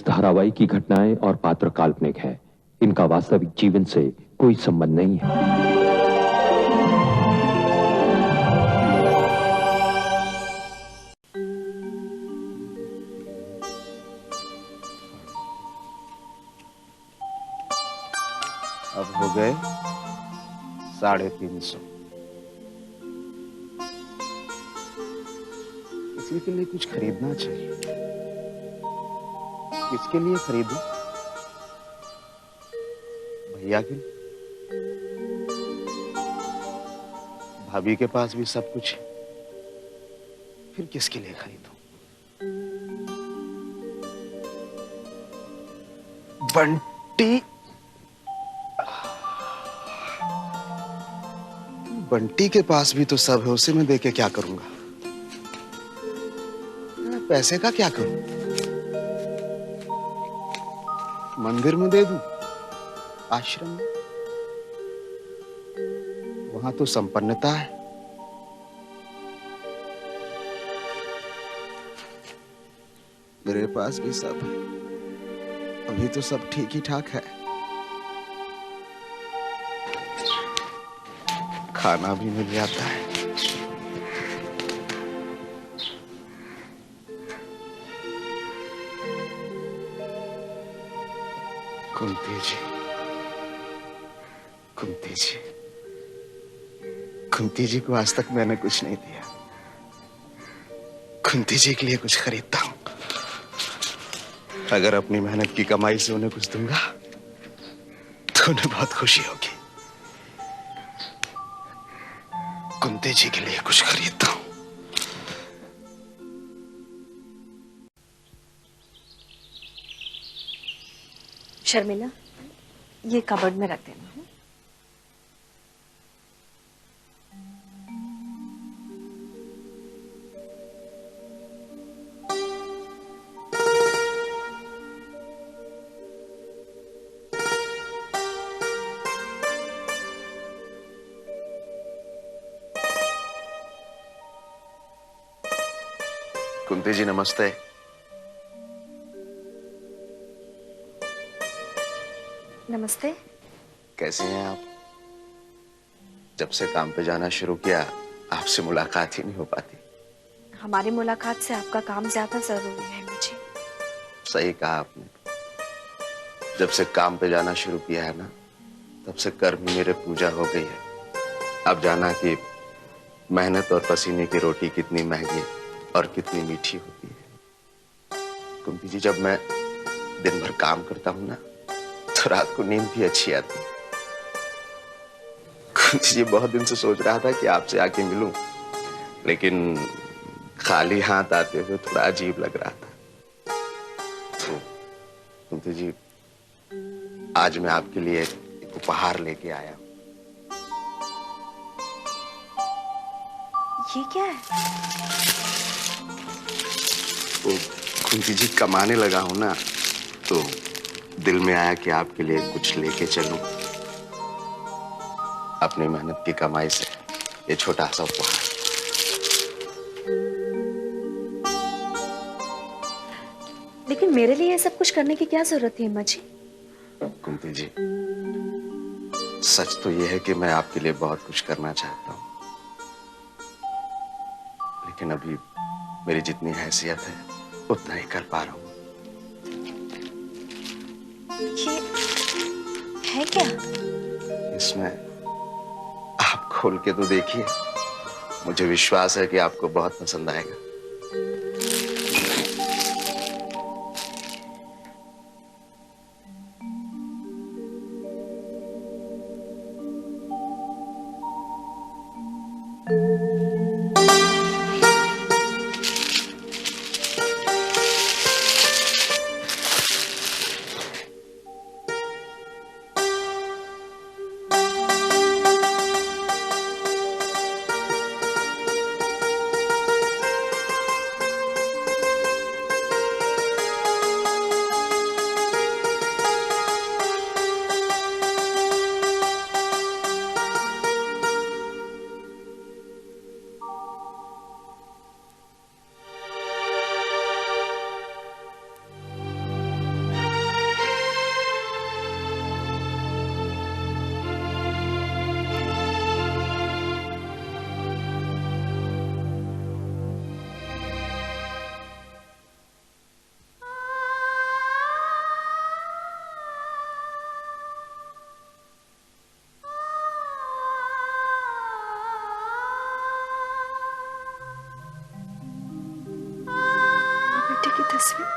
इस धारावाहिक की घटनाएं और पात्र काल्पनिक है। इनका वास्तविक जीवन से कोई संबंध नहीं है। अब हो गए 350। किसी के लिए कुछ खरीदना चाहिए। किसके लिए खरीदूं? भैया के लिए? भाभी के पास भी सब कुछ है, फिर किसके लिए खरीदूं? बंटी, बंटी के पास भी तो सब है, उसे मैं देके क्या करूंगा? पैसे का क्या करूं? मंदिर में दे दूं? आश्रम में? वहां तो संपन्नता है। मेरे पास भी सब है, अभी तो सब ठीक ही ठाक है। खाना भी मिल जाता है। कुंती जी, कुंती जी, कुंती जी को आज तक मैंने कुछ नहीं दिया। कुंती जी के लिए कुछ खरीदता हूं। अगर अपनी मेहनत की कमाई से उन्हें कुछ दूंगा तो उन्हें बहुत खुशी होगी। कुंती जी के लिए कुछ खरीदता हूं। शर्मिला, ये कबर्ड में रख देना। कुंती जी नमस्ते। नमस्ते। कैसे हैं आप? जब से काम पे जाना शुरू किया आपसे मुलाकात ही नहीं हो पाती। हमारी मुलाकात से आपका काम ज्यादा जरूरी है मुझे। सही कहा आपने। जब से काम पे जाना शुरू किया है ना, तब से कर्म ही मेरे पूजा हो गई है। अब जाना कि मेहनत और पसीने की रोटी कितनी महंगी और कितनी मीठी होती है। कुंती जी, जब मैं दिन भर काम करता हूं ना, तो रात को नींद भी अच्छी आती है। कुंती जी, बहुत दिन से सोच रहा था कि आपसे आके मिलूं, लेकिन खाली हाथ आते हुए थोड़ा अजीब लग रहा था। तो कुंती जी, आज मैं आपके लिए एक उपहार लेके आया हूं। ये क्या है? तो कुंती जी, कमाने लगा हूं ना, तो दिल में आया कि आपके लिए कुछ लेके चलूं। अपनी मेहनत की कमाई से ये छोटा सा उपहार। लेकिन मेरे लिए ये सब कुछ करने की क्या जरूरत है अम्मा जी? कुंती जी, सच तो ये है कि मैं आपके लिए बहुत कुछ करना चाहता हूँ, लेकिन अभी मेरी जितनी हैसियत है उतना ही कर पा रहा हूँ। ये है क्या? इसमें आप खोल के तो देखिए, मुझे विश्वास है कि आपको बहुत पसंद आएगा। की तस्वीर।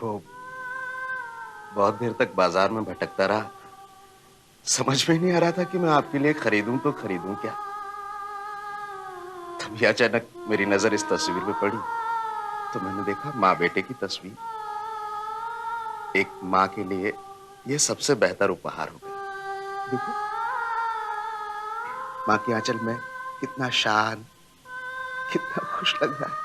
वो बहुत देर तक बाजार में भटकता रहा। समझ में नहीं आ रहा था कि मैं आपके लिए खरीदूं तो खरीदूं क्या। तभी अचानक मेरी नजर इस तस्वीर पे पड़ी तो मैंने देखा माँ बेटे की तस्वीर। एक माँ के लिए यह सबसे बेहतर उपहार होगा। देखो माँ के आंचल में कितना शान, कितना खुश लग रहा है।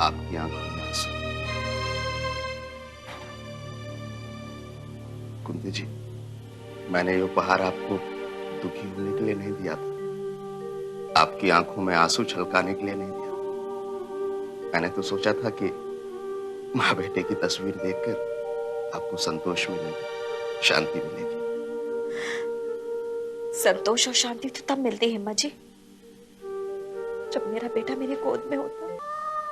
आपकी आंखों में आंसू। कुंती जी, मैंने ये उपहार आपको दुखी होने के लिए नहीं दिया था, आपकी आंखों में आंसू छलकाने के लिए नहीं दिया। मैंने तो सोचा था कि माँ बेटे की तस्वीर देखकर आपको संतोष मिलेगा, शांति मिलेगी। संतोष और शांति तो तब मिलती है अम्मा जी जब मेरा बेटा मेरी गोद में होता है।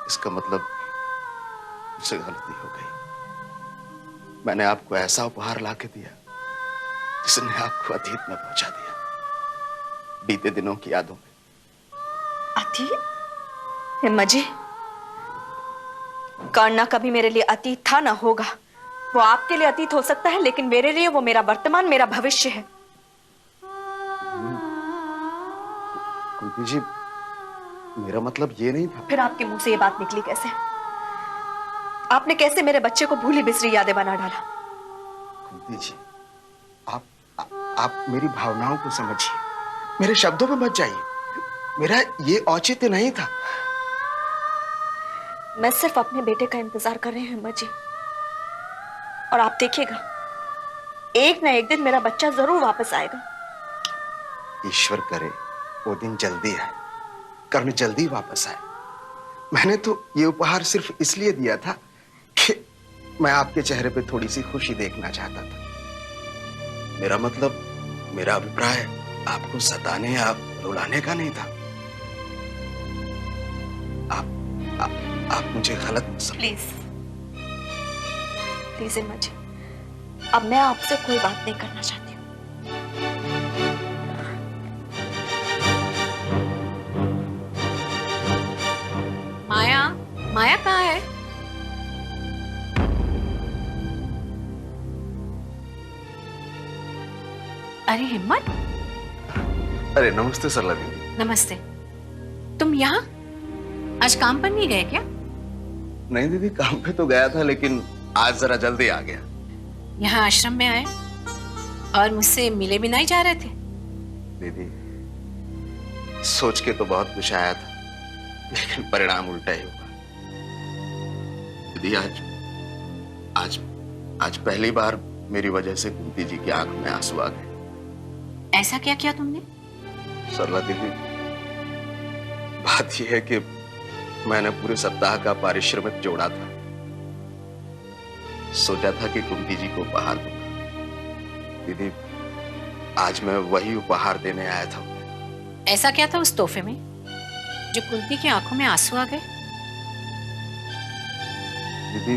इसका मतलब मुझसे गलती हो गई। मैंने आपको ऐसा उपहार लाके दिया जिसने आपको अतीत में पहुंचा दिया, बीते दिनों की यादों में। अतीत? अम्मा जी, करना कभी मेरे लिए अतीत था ना होगा। वो आपके लिए अतीत हो सकता है, लेकिन मेरे लिए वो मेरा वर्तमान, मेरा भविष्य है। कुंती जी, मेरा मतलब ये नहीं था। फिर आपके मुंह से ये बात निकली कैसे? आपने कैसे मेरे बच्चे को भूली बिसरी यादें बना डाला? कुंती जी, आप मेरी भावनाओं को समझिए, मेरे शब्दों में मत जाइए। मेरा ये औचित्य नहीं था। मैं सिर्फ अपने बेटे का इंतजार कर रही हूं अम्मा जी, और आप देखिएगा एक ना एक दिन मेरा बच्चा जरूर वापस आएगा। ईश्वर करे वो दिन जल्दी आए, कर्ण जल्दी वापस आए। मैंने तो ये उपहार सिर्फ इसलिए दिया था कि मैं आपके चेहरे पे थोड़ी सी खुशी देखना चाहता था। मेरा मतलब, मेरा अभिप्राय आपको सताने या रुलाने का नहीं था। आप मुझे गलत मत समझिए। प्लीज अम्मा जी, अब मैं आपसे कोई बात नहीं करना चाहती हूँ। माया, माया कहाँ है? अरे हिम्मत, अरे नमस्ते सरला दीदी। नमस्ते। तुम यहाँ आज काम पर नहीं गए क्या? नहीं दीदी, काम पे तो गया था लेकिन आज जरा जल्दी आ गया। यहाँ आश्रम में आए और मुझसे मिले भी नहीं जा रहे थे? दीदी सोच के तो बहुत कुछ आया था लेकिन परिणाम उल्टा ही हुआ। दीदी आज आज पहली बार मेरी वजह से कुंती जी की आंख में आंसू आ गए। ऐसा क्या किया तुमने? सरला दीदी, बात यह है कि मैंने पूरे सप्ताह का पारिश्रमिक जोड़ा था। सोचा था कि कुंती जी को उपहार दूंगा। दीदी आज मैं वही उपहार देने आया था। ऐसा क्या था उस तोहफे में जो कुंती की आंखों में आंसू आ गए? दीदी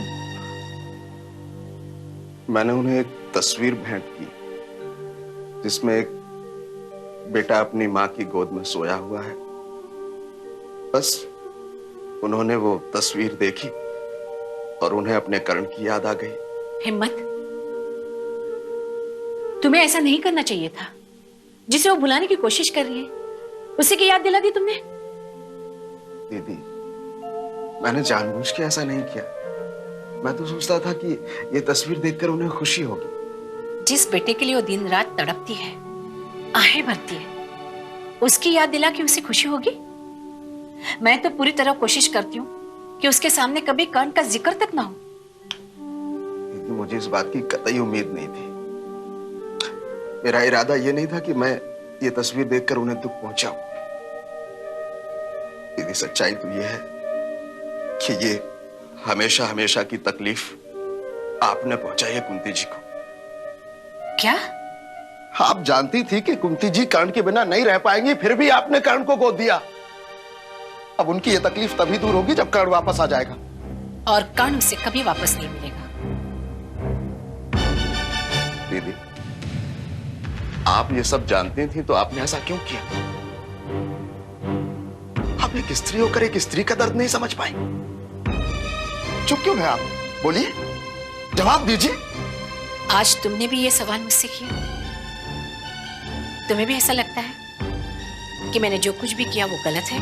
मैंने उन्हें एक तस्वीर भेंट की जिसमें एक बेटा अपनी मां की गोद में सोया हुआ है। बस उन्होंने वो तस्वीर देखी और उन्हें अपने कर्ण की याद आ गई। हिम्मत, तुम्हें ऐसा नहीं करना चाहिए था। जिसे वो भुलाने की कोशिश कर रही है उसी की याद दिला दी तुमने। दीदी मैंने जानबूझ के ऐसा नहीं किया। मैं तो सोचता था कि ये तस्वीर देखकर उन्हें खुशी होगी। जिस बेटे के लिए वो दिन रात तड़पती है, आहें भरती है, उसकी याद दिला के उसे खुशी होगी? मैं तो पूरी तरह कोशिश करती हूँ कि उसके सामने कभी कर्ण का जिक्र तक ना हो। दीदी मुझे इस बात की कतई उम्मीद नहीं थी। मेरा इरादा ये नहीं था कि मैं ये तस्वीर देखकर उन्हें दुख पहुंचाऊं। दीदी सच्चाई तो ये है कि ये हमेशा हमेशा की तकलीफ आपने पहुंचाई है कुंती जी को। क्या? आप जानती थी कि कुंती जी कर्ण के बिना नहीं रह पाएंगी, फिर भी आपने कर्ण को गोद दिया। अब उनकी ये तकलीफ तभी दूर होगी जब कर्ण वापस आ जाएगा। और कर्ण उसे कभी वापस नहीं मिलेगा। दीदी आप ये सब जानती थी तो आपने ऐसा क्यों किया? आप एक स्त्री होकर एक स्त्री का दर्द नहीं समझ पाई। चुप क्यों है आप? बोलिए, जवाब दीजिए। आज तुमने भी ये सवाल मुझसे किया। तुम्हें भी ऐसा लगता है कि मैंने जो कुछ भी किया वो गलत है?